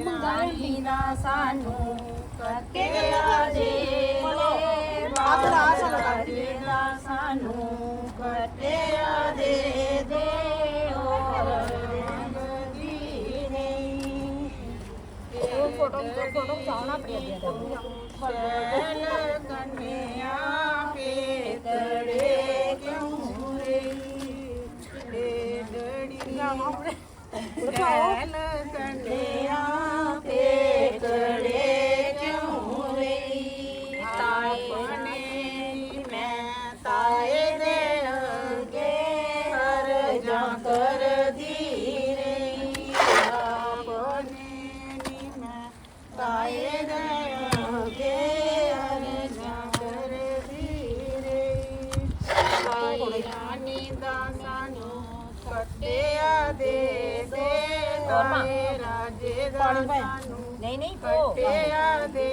ਮੰਗਾਈ ਨਾ ਸਾਨੂੰ ਕੱਟਿਆ ਦੇ ਰਾਜੇ ਦਾ ਸਾਨੂੰ ਕੱਟਿਆ ਦੇ ਮੰਗਦੀ ਨਹੀਂ ਫੋਟੋ ਚਾਹਣਾ ਆਪਣੀ ਕੰਨਿਆ ਕੇ ਤੜੇ ਕਿਉਂ ਰਹੀ ਡੜੀਆਂ ਕੰਨਿਆ ਕੇ ਤੜੇ ਕਿਉਂ ਰਹੀ ਤਾਏ ਨੇ ਮੈਂ ਤਾਏ ਦੇ ਅੱਗੇ ਹਰ ਜਾਂ ਕਰਦੀ ਰਹੀ ਆਪਣੇ ਨੀ ਮੈਂ ਤਾਏ ਦੇ ਅੱਗੇ ਹਰ ਜਾਂ ਕਰਦੀ ਰਹੀ ਤਾਇਆ ਨੀ ਦਾ ਸਾਨੂੰ ਕੱਟਿਆ ਦੇ ਤਾਏ ਰਾਜੇ ਦਾ ਸਾਨੂੰ ਨਹੀਂ ਕੱਟਿਆ ਦੇ